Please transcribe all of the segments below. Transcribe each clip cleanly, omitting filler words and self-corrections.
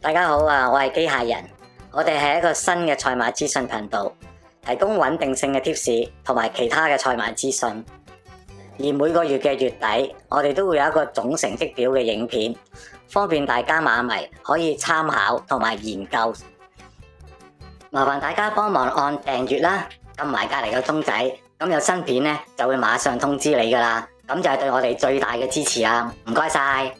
大家好啊，我係機械人，我哋係一個新嘅賽馬資訊頻道，提供穩定性嘅貼士同埋其他嘅賽馬資訊。而每個月嘅月底，我哋都會有一個總成績表嘅影片，方便大家馬迷可以參考同埋研究。麻煩大家幫忙按訂閱啦，撳埋隔離個鐘仔，咁有新片呢就會馬上通知你噶啦，咁就係對我哋最大嘅支持啦，唔該晒。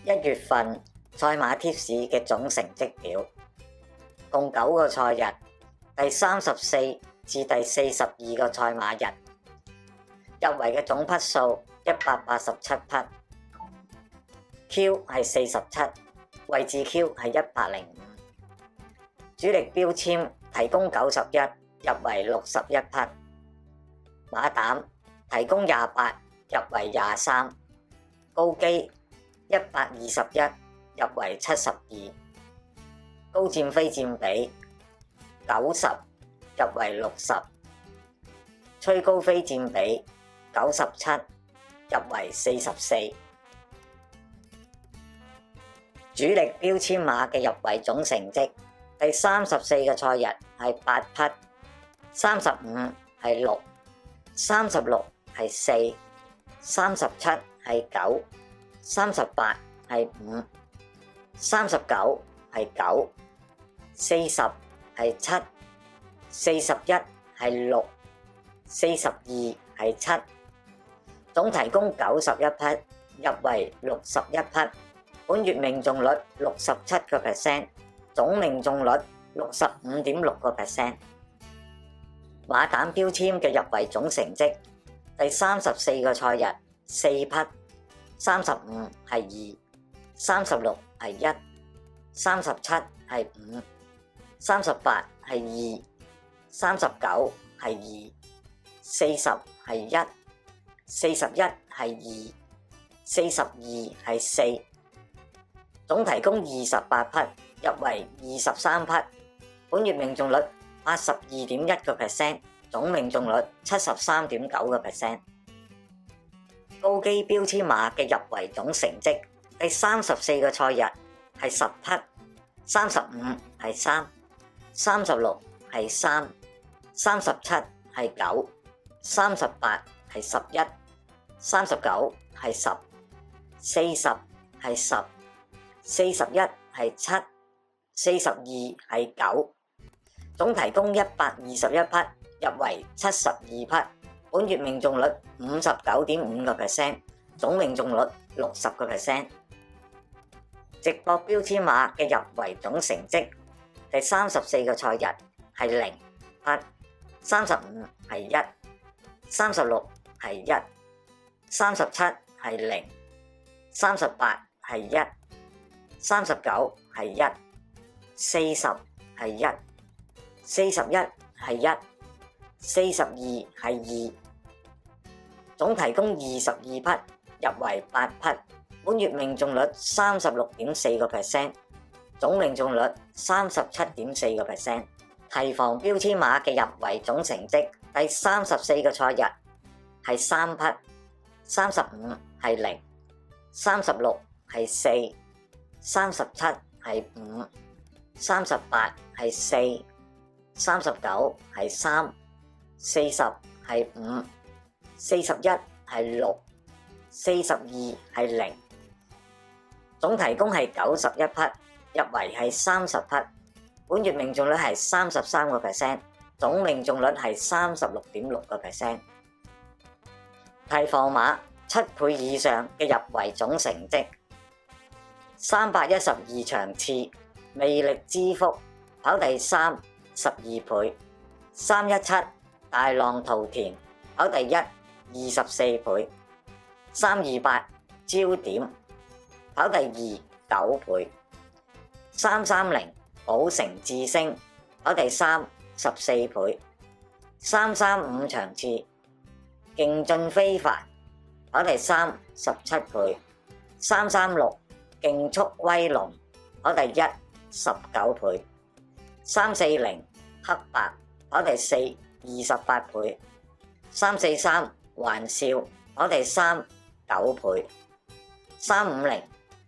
1月份賽馬貼士嘅總成績表，共9個賽日，第34至第42個賽馬日，入圍嘅總匹數187匹 ，Q 係47，位置 Q 係105，主力標籤提供91，入圍61匹，馬膽提供28，入圍23，高基121，入圍72，高佔非佔比90，入圍60，吹高非佔比97，入圍44。主力標籤馬嘅入圍總成績，第34個賽日係8匹，35係6， 36係4， 37係9， 38係5， 39係9， 40係7， 41係6， 42係7，總提供91匹，入圍61匹，本月命中率67%，總命中率65.6%。馬膽標籤嘅入圍總成績，第34個賽日4匹，35係2， 36係1， 37係5， 38係2， 39係2， 40係1， 41係2， 42係4，總提供28匹，入圍23匹，本月命中率82.1%，總命中率73.9%。高基標籤馬嘅入圍總成績，第34個賽日係10匹，35係3， 36係3， 37係9， 38係11， 39係10， 40係10， 41係7， 42係9，總提供121匹，入圍72匹，本月命中率59.5%，總命中率60%。直播標籤馬嘅入圍總成績，第34個賽日係0匹，35係1， 36係1， 37係0， 38係1， 39係1， 40係1， 41係1， 42係2，總提供22匹，入圍8匹，本月命中率36.4%，總命中率37.4%。提防標籤馬嘅入圍總成績，第34個賽日係3匹，35係0， 36係4， 37係5， 38係4， 39係3， 40係5， 41係6， 42係0，總提供係91匹，入圍係30匹，本月命中率係33%，總命中率係36.6%。提防馬7倍以上嘅入圍總成績，312場次，魅力之福跑第3 12倍，317大浪淘田跑第1 24倍，328焦點跑第2 9倍，330寶城智星跑第3 14倍，335場次，勁進非凡跑第3 17倍，336勁速威龍跑第1 19倍，340黑白跑第4 28倍，343環笑跑第3 9倍，350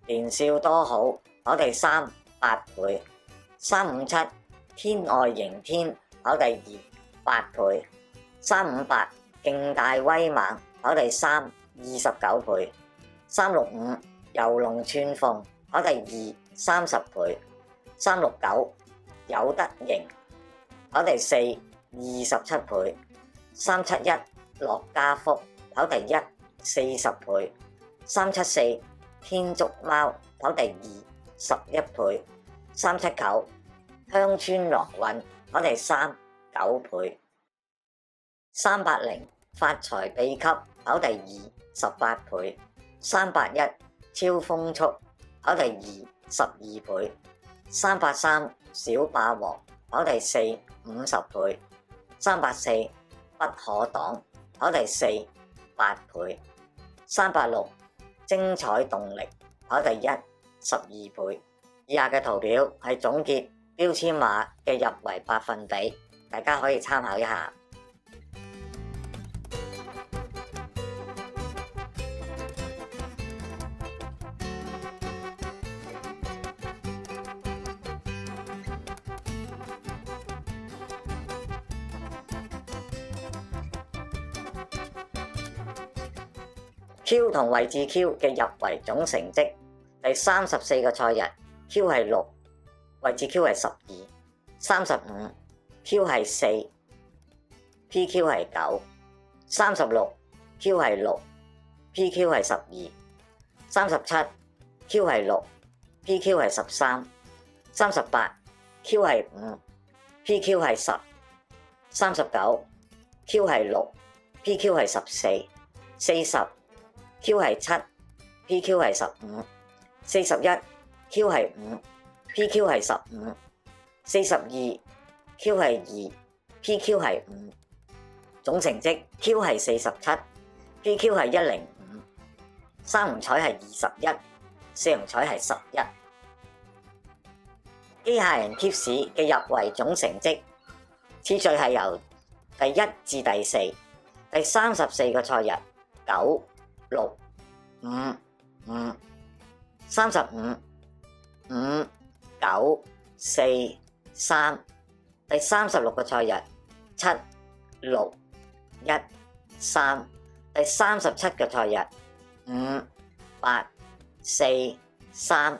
年少多好，跑第3 8倍。357天外迎天，跑第2 8倍。358勁大威猛，跑第3 29倍。365遊龍串鳳，跑第2 30倍。369有得贏，跑第4 27倍。371樂家福，跑第1 40倍。374天竺貓，跑第2 11倍。379鄉村樂運，跑第3 9倍。380發財秘笈，跑第2 18倍。381超風速，跑第2 12倍。383小霸王，跑第4 50倍。384不可擋，跑第4 8倍。386精彩動力，跑第1 12倍。以下嘅圖表係總結標籤馬嘅入圍百分比，大家可以參考一下。Q 同位置 Q 嘅入圍總成績，第34個賽日 Q 係6，位置 Q 係12。35 Q 係4 ，PQ 係9。36 Q 係6 ，PQ 係12。37 Q 係6 ，PQ 係13。38 Q 係5 ，PQ 係10。39 Q 係6 ，PQ 係14。40 Q 係7 ，PQ 係15。41 Q 係5 ，PQ 係15。42 Q 係2 ，PQ 係5。總成績 Q 係47 ，PQ 係105。三紅彩係21，四紅彩係11。機械人貼士嘅入圍總成績次序係由第1至第4，第34個賽日9、6、5、5、35、5、9、4、3，第36個賽日7、6、1、3，第37個賽日5、8、4、3，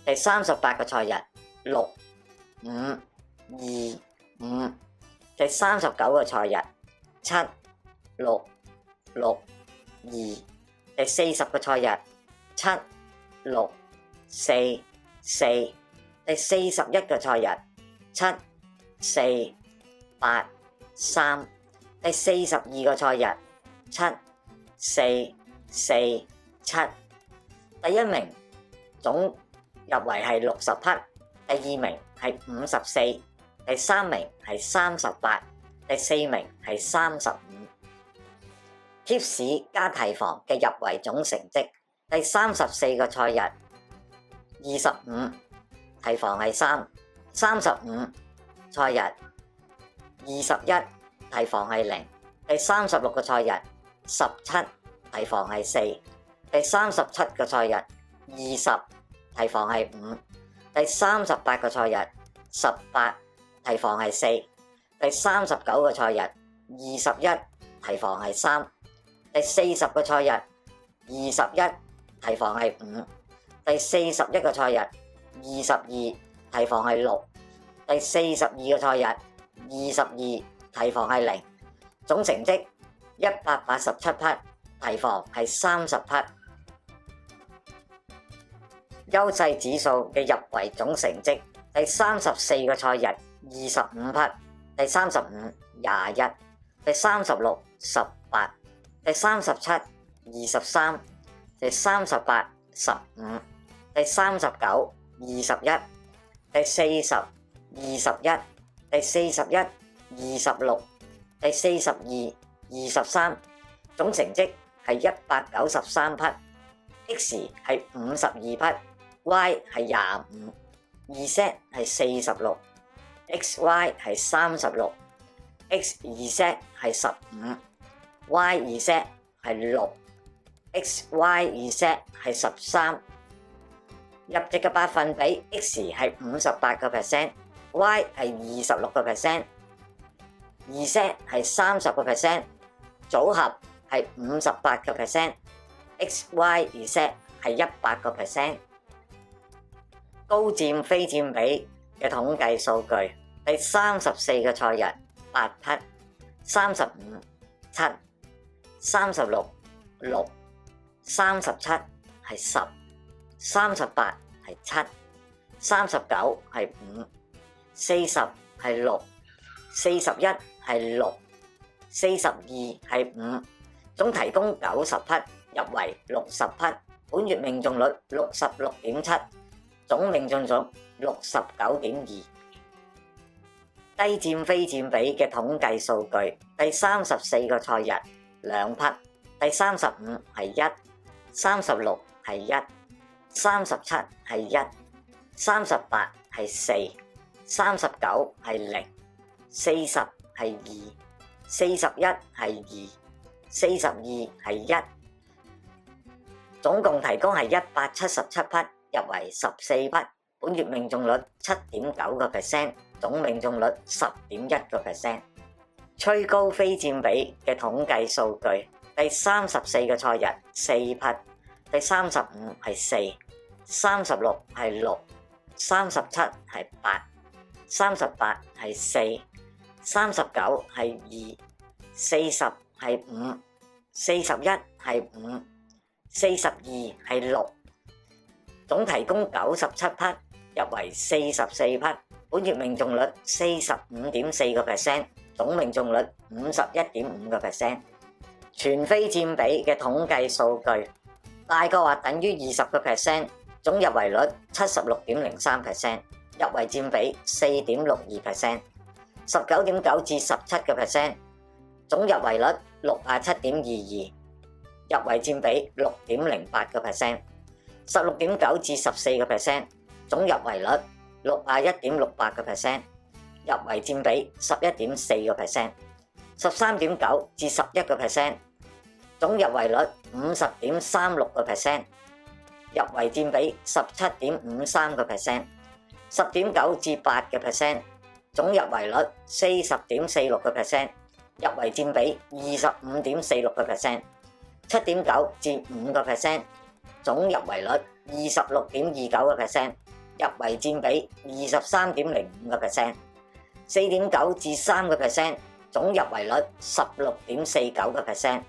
第38個賽日6、5、2、5，第39個賽日7、6、6、2，第40個賽日7、6、4、4，第41個賽日7、4、8、3，第42個賽日7、4、4、7。第一名總入圍係60匹，第二名係54，第三名係38，第四名係35。貼士加提防嘅入圍總成績，第34個賽日25，提防係3， 35賽日21，提防係0，第36個賽日17，提防係4，第37個賽日20，提防係5，第38個賽日18，提防係4，第39個賽日21，提防係3，第40個賽日21，提防係5，第41個賽日22，提防係6，第42個賽日22，提防係0，總成績187匹，提防係30匹。優勢指數嘅入圍總成績，第34個賽日25匹，第35 21，第36 18，第37 23，第38 15，第39 21，第40 21，第41 26，第42 23，總成績係193匹。X 係52匹，Y 係25， Z 係46， XY 係36， XZ 係15， YZ 係6， XYZ 係13，入籍嘅百分比 X 係58%，Y 係26%，Z 係30%，組合係58%，XYZ 係100%。高佔非佔比嘅統計數據，第34個賽日8匹，35 7 36 6 37係10 38係7 39係5 40係6 41係6 42係5，總提供90匹，入圍60匹，本月命中率 66.7%， 總命中率 69.2%。低佔非佔比嘅統計數據，第34個賽日2匹，第35係1 36係1 37係1 38係4 39係0 40係2 41係2 42係1，總共提供係177匹，入圍14匹，本月命中率 7.9%， 總命中率 10.1%。吹高非佔比嘅統計數據，第34個賽日4匹，第35係4 36係6 37係8 38係4 39係2 40係5 41係5 42係6，總提供97匹，入圍44匹，本月命中率 45.4%， 總命中率 51.5%。全非佔比嘅統計數據，大過或等於20%，總入圍率 76.03%， 入圍佔比 4.62%， 19.9 至17%，總入圍率 67.22%， 入圍佔比 6.08%， 16.9 至14%，總入圍率 61.68%， 入圍佔比 11.4%， 13.9 至11%，總入圍率 50.36%， 入圍佔比 17.53%， 10.9 至8%，總入圍率 40.46%， 入圍佔比 25.46%， 7.9 至5%，總入圍率 26.29%， 入圍佔比 23.05%， 4.9 至3%，總入圍率 16.49%，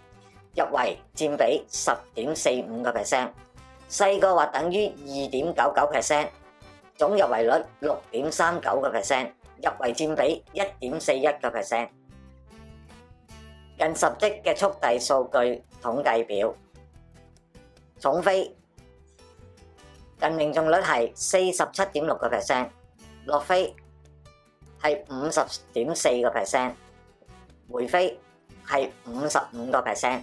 入圍佔比 10.45%， 細過或等於 2.99%， 總入圍率 6.39%， 入圍佔比 1.41%。近10績嘅速遞數據統計表，重飛近命中率係 47.6%， 落飛係 50.4%， 回飛係 55%。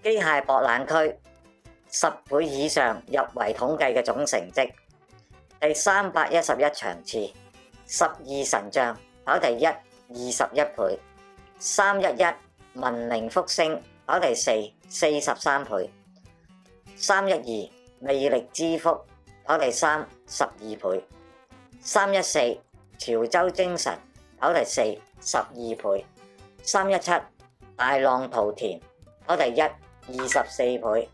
機械博覽區10倍以上入圍統計嘅總成績，第311場次12神將跑第1 21倍，311文寧福星跑第4 43倍，312魅力之福跑第3 12倍，314潮州精神跑第4 12倍，317大浪淘田跑第1 24倍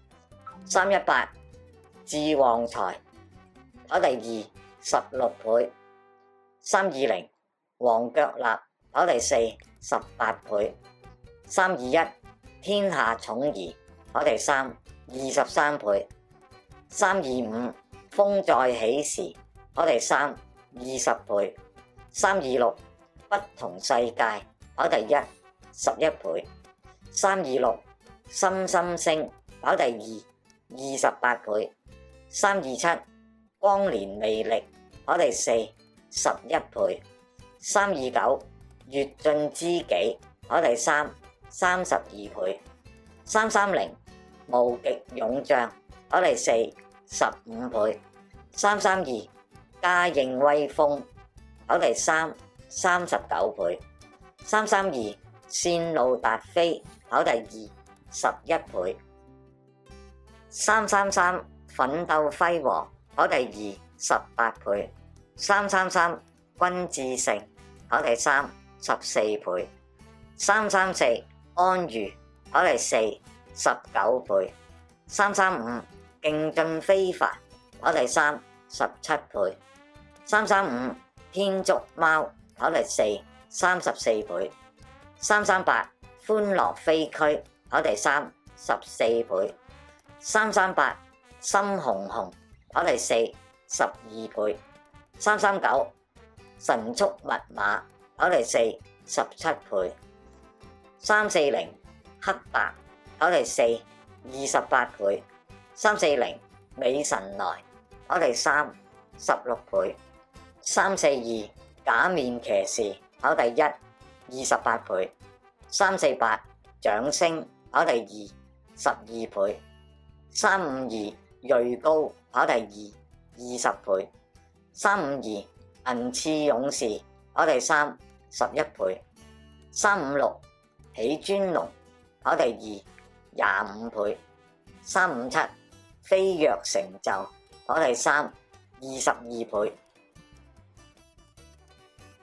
，318智旺財跑第2 16倍，320黃腳立跑第4 18倍，321天下寵兒跑第3 23倍，325風再起時跑第3 20倍，326不同世界跑第1 11倍，326心心星跑第2 28倍，327光年魅力跑第4 11倍，329越進知己跑第3 32倍，330無極勇將跑第4 15倍，332嘉應威風跑第3 39倍，332線路達飛跑第2 11倍，333奮鬥輝煌跑第二18倍，333君至勝跑第3 14倍，334安茹跑第四19倍，335勁進非凡跑第3 17倍，335天竺貓跑第四34倍，338歡樂飛駒跑第3 14倍，338心紅紅跑第四12倍，339神速密碼跑第四17倍，340黑白跑第四28倍，340美神來跑第3 16倍，342假面騎士跑第一28倍，348掌聲跑第二12倍，352銳高跑第二20倍，352銀翅勇士跑第3 11倍，356喜尊龍跑第二25倍，357飛躍成就跑第3 22倍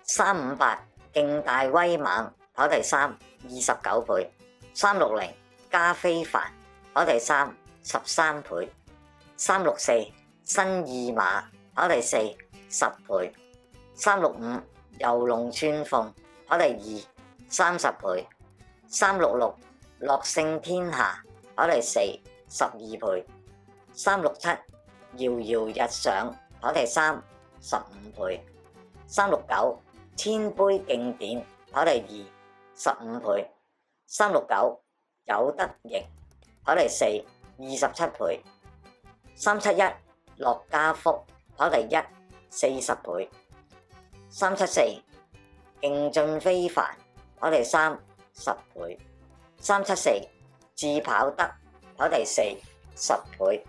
，358勁大威猛跑第3 29倍，360加非凡跑第3 13倍，364新意馬跑第四10倍，365遊龍串鳳跑第二30倍，366樂勝天下跑第四12倍，367搖搖日上跑第3 15倍，369千杯競典跑第二15倍，369有得贏跑第四27倍，371樂家福跑第一40倍，374勁進非凡跑第3 10倍，374智跑得跑第四10倍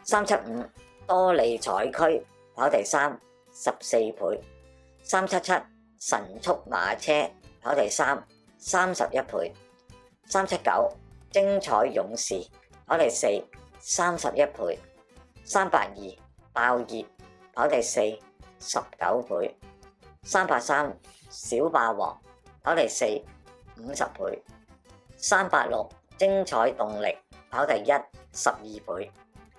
，375多利彩區跑第3 14倍，377神速馬車跑第3 31倍，379精彩勇士跑第四31倍，382爆熱跑第四19倍，383小霸王跑第四50倍，386精彩動力跑第一12倍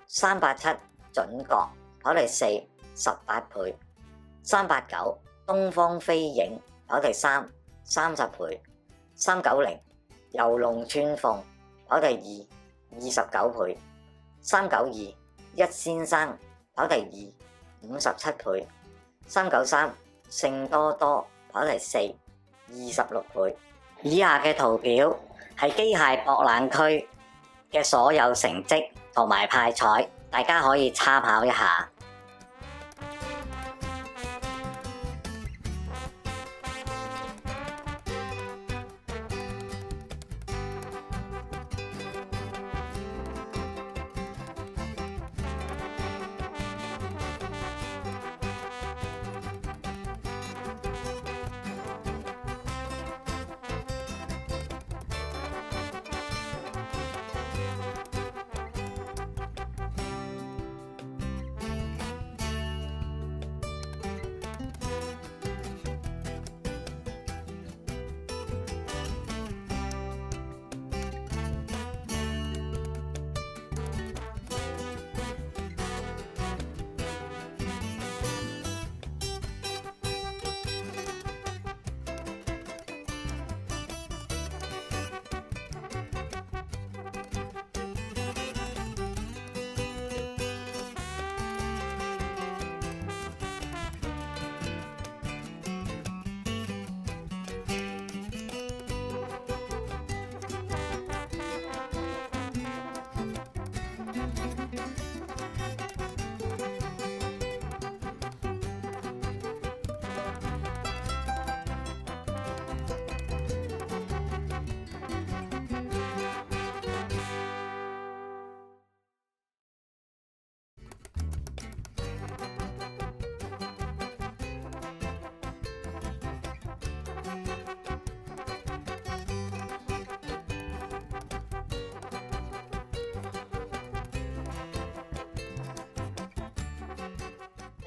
，387準確跑第四18倍，389東方飛影跑第3 30倍，390遊龍串鳳跑第二29倍，392一先生跑第二57倍，393聖多多跑第四26倍。以下嘅圖表係機械博覽區嘅所有成績同埋派彩，大家可以參考一下。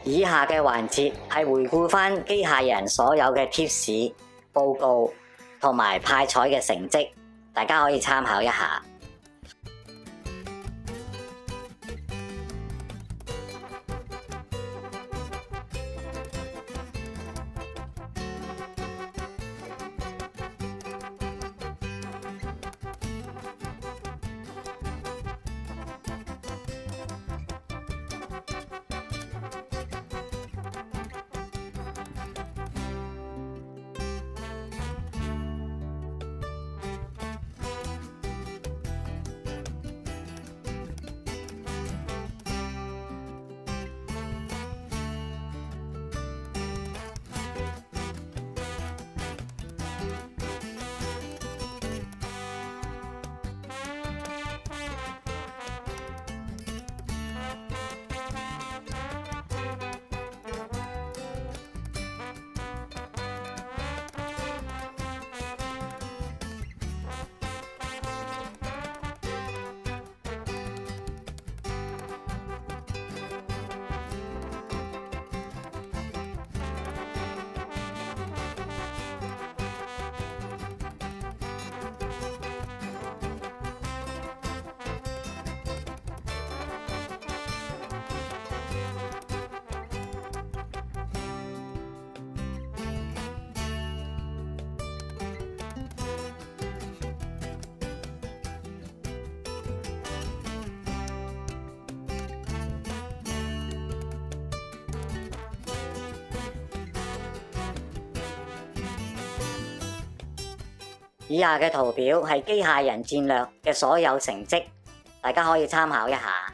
以下嘅環節係回顧返機械人所有嘅貼士、報告同埋派彩嘅成績，大家可以參考一下。以下嘅圖表係機械人戰略嘅所有成績，大家可以參考一下。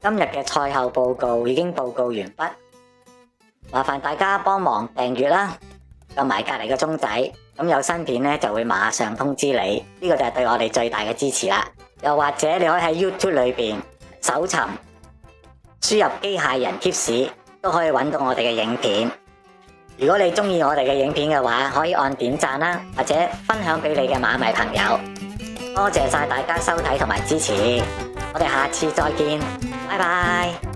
今日嘅賽後報告已經報告完畢，麻煩大家幫忙訂閱啦，撳埋隔離個鐘仔，咁有新片呢就會馬上通知你，呢個就係對我哋最大嘅支持啦。又或者你可以喺 YouTube 裏邊搜尋輸入機械人貼士，都可以揾到我哋嘅影片。如果你中意我哋嘅影片嘅話，可以按點讚啦，或者分享俾你嘅馬迷朋友。多謝晒大家收睇同埋支持，我哋下次再見，拜拜。